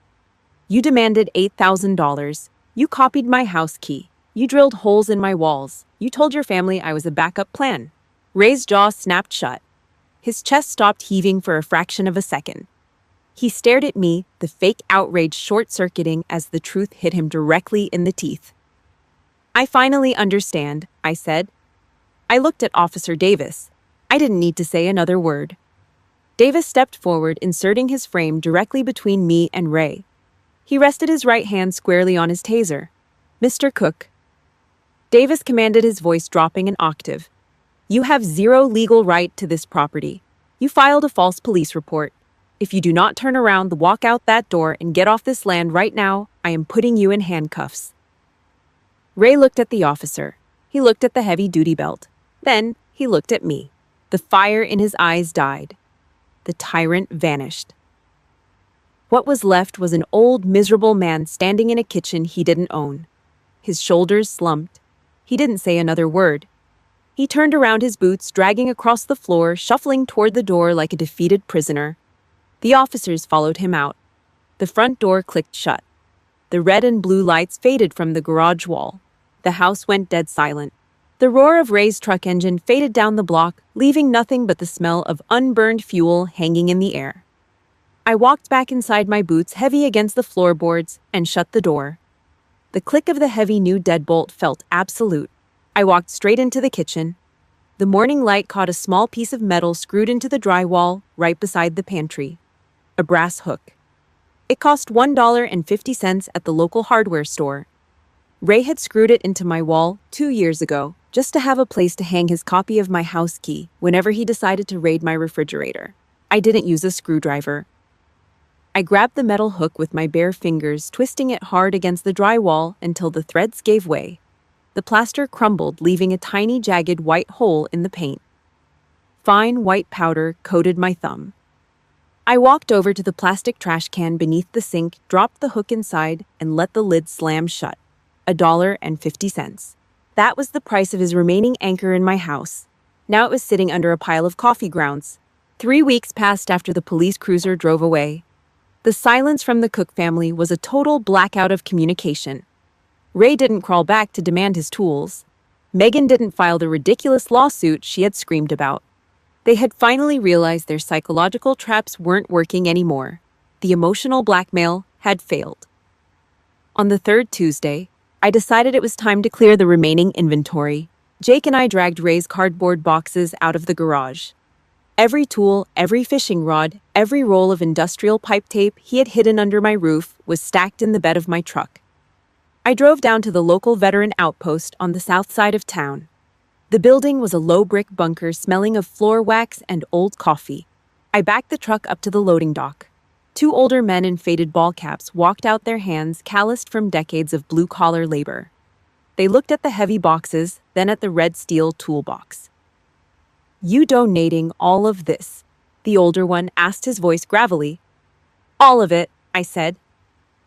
"You demanded $8,000. You copied my house key. You drilled holes in my walls. You told your family I was a backup plan." Ray's jaw snapped shut. His chest stopped heaving for a fraction of a second. He stared at me, the fake outrage short-circuiting as the truth hit him directly in the teeth. "I finally understand," I said. I looked at Officer Davis. I didn't need to say another word. Davis stepped forward, inserting his frame directly between me and Ray. He rested his right hand squarely on his taser. "Mr. Cook." Davis commanded, his voice dropping an octave. "You have zero legal right to this property. You filed a false police report. If you do not turn around, walk out that door, and get off this land right now, I am putting you in handcuffs." Ray looked at the officer. He looked at the heavy duty belt. Then he looked at me. The fire in his eyes died. The tyrant vanished. What was left was an old, miserable man standing in a kitchen he didn't own. His shoulders slumped. He didn't say another word. He turned around, his boots dragging across the floor, shuffling toward the door like a defeated prisoner. The officers followed him out. The front door clicked shut. The red and blue lights faded from the garage wall. The house went dead silent. The roar of Ray's truck engine faded down the block, leaving nothing but the smell of unburned fuel hanging in the air. I walked back inside, my boots heavy against the floorboards, and shut the door. The click of the heavy new deadbolt felt absolute. I walked straight into the kitchen. The morning light caught a small piece of metal screwed into the drywall right beside the pantry. A brass hook. It cost $1.50 at the local hardware store. Ray had screwed it into my wall 2 years ago, just to have a place to hang his copy of my house key whenever he decided to raid my refrigerator. I didn't use a screwdriver. I grabbed the metal hook with my bare fingers, twisting it hard against the drywall until the threads gave way. The plaster crumbled, leaving a tiny, jagged white hole in the paint. Fine white powder coated my thumb. I walked over to the plastic trash can beneath the sink, dropped the hook inside, and let the lid slam shut. $1.50. That was the price of his remaining anchor in my house. Now it was sitting under a pile of coffee grounds. 3 weeks passed after the police cruiser drove away. The silence from the Cook family was a total blackout of communication. Ray didn't crawl back to demand his tools. Megan didn't file the ridiculous lawsuit she had screamed about. They had finally realized their psychological traps weren't working anymore. The emotional blackmail had failed. On the third Tuesday, I decided it was time to clear the remaining inventory. Jake and I dragged Ray's cardboard boxes out of the garage. Every tool, every fishing rod, every roll of industrial pipe tape he had hidden under my roof was stacked in the bed of my truck. I drove down to the local veteran outpost on the south side of town. The building was a low brick bunker smelling of floor wax and old coffee. I backed the truck up to the loading dock. 2 older men in faded ball caps walked out, their hands calloused from decades of blue-collar labor. They looked at the heavy boxes, then at the red steel toolbox. "You donating all of this?" the older one asked, his voice gravelly. "All of it," I said.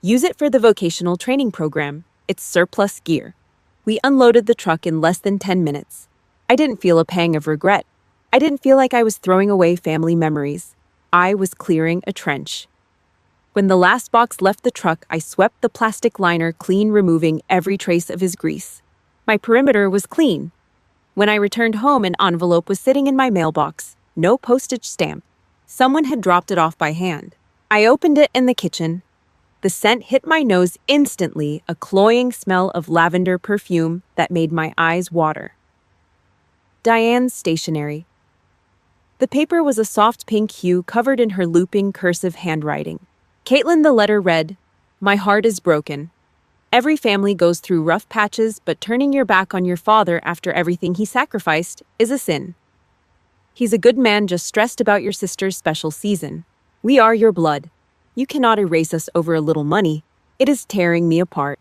"Use it for the vocational training program. It's surplus gear." We unloaded the truck in less than 10 minutes. I didn't feel a pang of regret. I didn't feel like I was throwing away family memories. I was clearing a trench. When the last box left the truck, I swept the plastic liner clean, removing every trace of his grease. My perimeter was clean. When I returned home, an envelope was sitting in my mailbox. No postage stamp. Someone had dropped it off by hand. I opened it in the kitchen. The scent hit my nose instantly, a cloying smell of lavender perfume that made my eyes water. Diane's stationery. The paper was a soft pink hue covered in her looping cursive handwriting. Caitlin, the letter read, "My heart is broken. Every family goes through rough patches, but turning your back on your father after everything he sacrificed is a sin. He's a good man just stressed about your sister's special season. We are your blood. You cannot erase us over a little money. It is tearing me apart."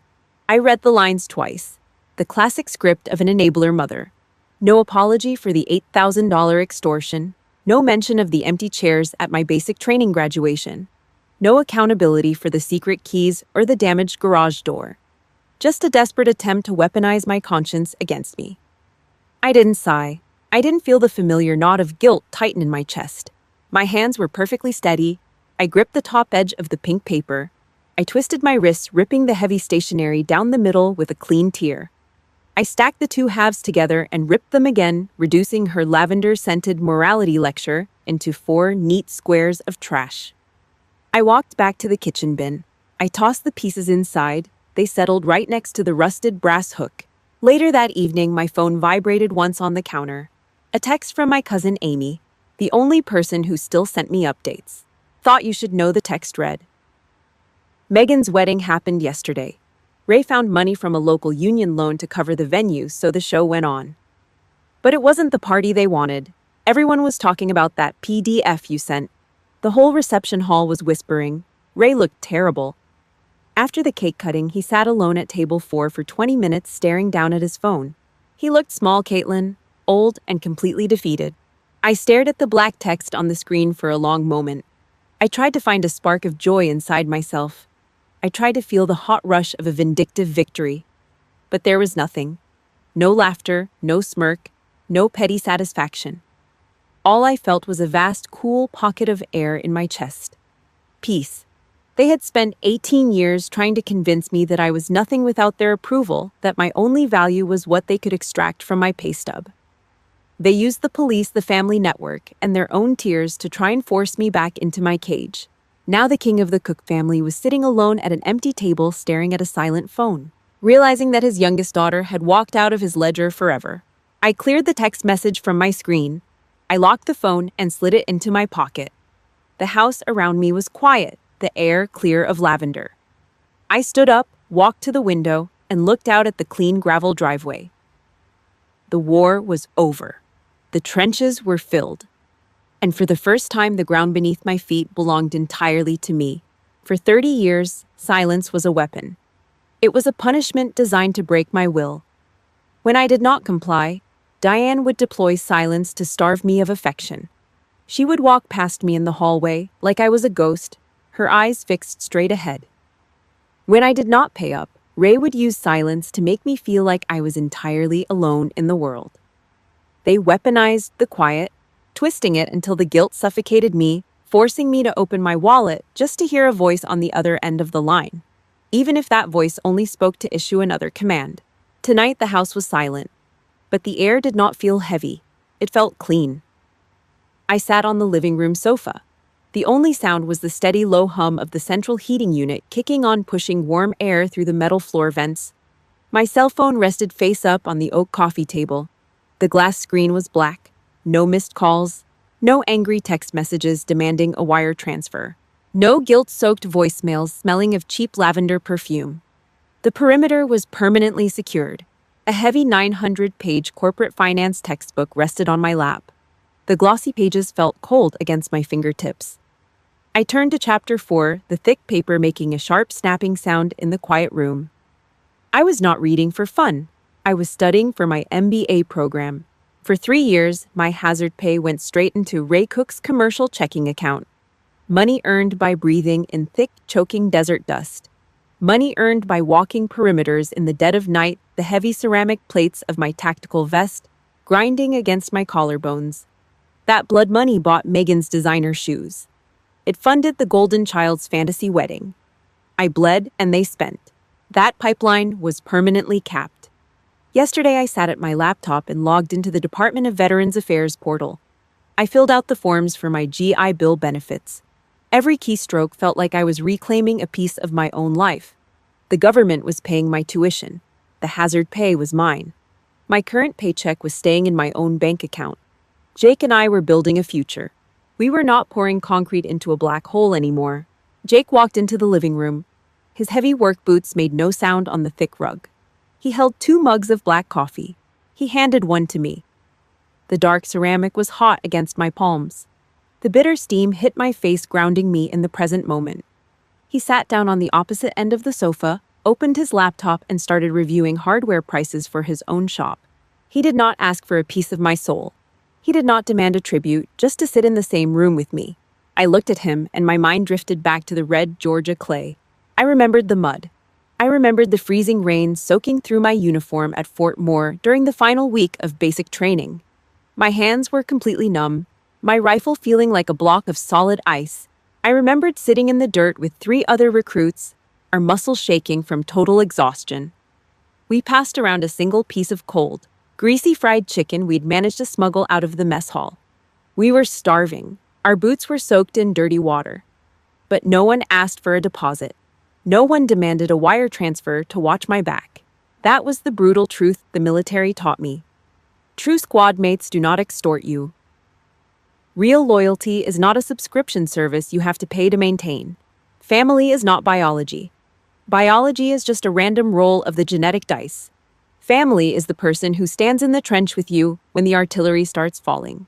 I read the lines twice. The classic script of an enabler mother. No apology for the $8,000 extortion. No mention of the empty chairs at my basic training graduation. No accountability for the secret keys or the damaged garage door. Just a desperate attempt to weaponize my conscience against me. I didn't sigh. I didn't feel the familiar knot of guilt tighten in my chest. My hands were perfectly steady. I gripped the top edge of the pink paper. I twisted my wrists, ripping the heavy stationery down the middle with a clean tear. I stacked the two halves together and ripped them again, reducing her lavender-scented morality lecture into 4 neat squares of trash. I walked back to the kitchen bin. I tossed the pieces inside. They settled right next to the rusted brass hook. Later that evening, my phone vibrated once on the counter. A text from my cousin Amy, the only person who still sent me updates. Thought you should know, the text read. Megan's wedding happened yesterday. Ray found money from a local union loan to cover the venue, so the show went on. But it wasn't the party they wanted. Everyone was talking about that PDF you sent. The whole reception hall was whispering. Ray looked terrible. After the cake cutting, he sat alone at table 4 for 20 minutes staring down at his phone. He looked small, Caitlin, old and completely defeated. I stared at the black text on the screen for a long moment. I tried to find a spark of joy inside myself. I tried to feel the hot rush of a vindictive victory. But there was nothing. No laughter, no smirk, no petty satisfaction. All I felt was a vast, cool pocket of air in my chest. Peace. They had spent 18 years trying to convince me that I was nothing without their approval, that my only value was what they could extract from my pay stub. They used the police, the family network, and their own tears to try and force me back into my cage. Now the king of the Cook family was sitting alone at an empty table staring at a silent phone. Realizing that his youngest daughter had walked out of his ledger forever, I cleared the text message from my screen. I locked the phone and slid it into my pocket. The house around me was quiet, the air clear of lavender. I stood up, walked to the window, and looked out at the clean gravel driveway. The war was over. The trenches were filled. And for the first time, the ground beneath my feet belonged entirely to me. For 30 years, silence was a weapon. It was a punishment designed to break my will. When I did not comply, Diane would deploy silence to starve me of affection. She would walk past me in the hallway like I was a ghost, her eyes fixed straight ahead. When I did not pay up, Ray would use silence to make me feel like I was entirely alone in the world. They weaponized the quiet, twisting it until the guilt suffocated me, forcing me to open my wallet just to hear a voice on the other end of the line, even if that voice only spoke to issue another command. Tonight the house was silent, but the air did not feel heavy. It felt clean. I sat on the living room sofa. The only sound was the steady low hum of the central heating unit kicking on, pushing warm air through the metal floor vents. My cell phone rested face up on the oak coffee table. The glass screen was black. No missed calls, no angry text messages demanding a wire transfer, no guilt-soaked voicemails smelling of cheap lavender perfume. The perimeter was permanently secured. A heavy 900-page corporate finance textbook rested on my lap. The glossy pages felt cold against my fingertips. I turned to Chapter 4, the thick paper making a sharp snapping sound in the quiet room. I was not reading for fun. I was studying for my MBA program. For 3 years, my hazard pay went straight into Ray Cook's commercial checking account. Money earned by breathing in thick, choking desert dust. Money earned by walking perimeters in the dead of night, the heavy ceramic plates of my tactical vest grinding against my collarbones. That blood money bought Megan's designer shoes. It funded the golden child's fantasy wedding. I bled and they spent. That pipeline was permanently capped. Yesterday, I sat at my laptop and logged into the Department of Veterans Affairs portal. I filled out the forms for my GI Bill benefits. Every keystroke felt like I was reclaiming a piece of my own life. The government was paying my tuition. The hazard pay was mine. My current paycheck was staying in my own bank account. Jake and I were building a future. We were not pouring concrete into a black hole anymore. Jake walked into the living room. His heavy work boots made no sound on the thick rug. He held 2 mugs of black coffee. He handed one to me. The dark ceramic was hot against my palms. The bitter steam hit my face, grounding me in the present moment. He sat down on the opposite end of the sofa, opened his laptop, and started reviewing hardware prices for his own shop. He did not ask for a piece of my soul. He did not demand a tribute, just to sit in the same room with me. I looked at him, and my mind drifted back to the red Georgia clay. I remembered the mud. I remembered the freezing rain soaking through my uniform at Fort Moore during the final week of basic training. My hands were completely numb, my rifle feeling like a block of solid ice. I remembered sitting in the dirt with 3 other recruits, our muscles shaking from total exhaustion. We passed around a single piece of cold, greasy fried chicken we'd managed to smuggle out of the mess hall. We were starving. Our boots were soaked in dirty water. But no one asked for a deposit. No one demanded a wire transfer to watch my back. That was the brutal truth the military taught me. True squad mates do not extort you. Real loyalty is not a subscription service you have to pay to maintain. Family is not biology. Biology is just a random roll of the genetic dice. Family is the person who stands in the trench with you when the artillery starts falling.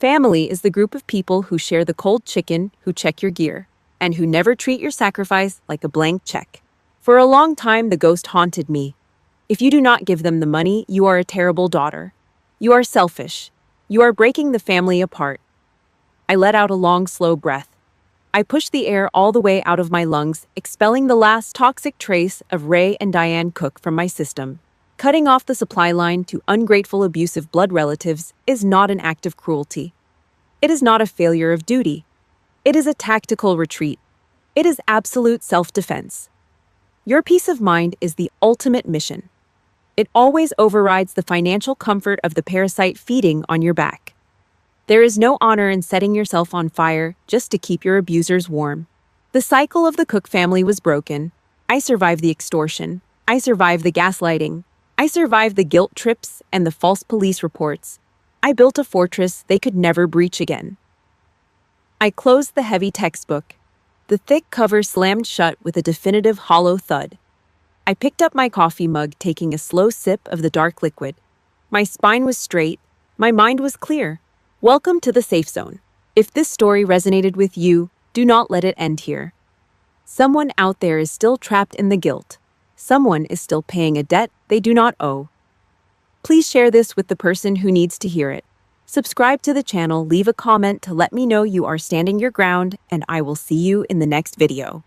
Family is the group of people who share the cold chicken, who check your gear, and who never treat your sacrifice like a blank check. For a long time, the ghost haunted me. If you do not give them the money, you are a terrible daughter. You are selfish. You are breaking the family apart. I let out a long, slow breath. I pushed the air all the way out of my lungs, expelling the last toxic trace of Ray and Diane Cook from my system. Cutting off the supply line to ungrateful, abusive blood relatives is not an act of cruelty. It is not a failure of duty. It is a tactical retreat. It is absolute self-defense. Your peace of mind is the ultimate mission. It always overrides the financial comfort of the parasite feeding on your back. There is no honor in setting yourself on fire just to keep your abusers warm. The cycle of the Cook family was broken. I survived the extortion. I survived the gaslighting. I survived the guilt trips and the false police reports. I built a fortress they could never breach again. I closed the heavy textbook. The thick cover slammed shut with a definitive hollow thud. I picked up my coffee mug, taking a slow sip of the dark liquid. My spine was straight. My mind was clear. Welcome to the safe zone. If this story resonated with you, do not let it end here. Someone out there is still trapped in the guilt. Someone is still paying a debt they do not owe. Please share this with the person who needs to hear it. Subscribe to the channel, leave a comment to let me know you are standing your ground, and I will see you in the next video.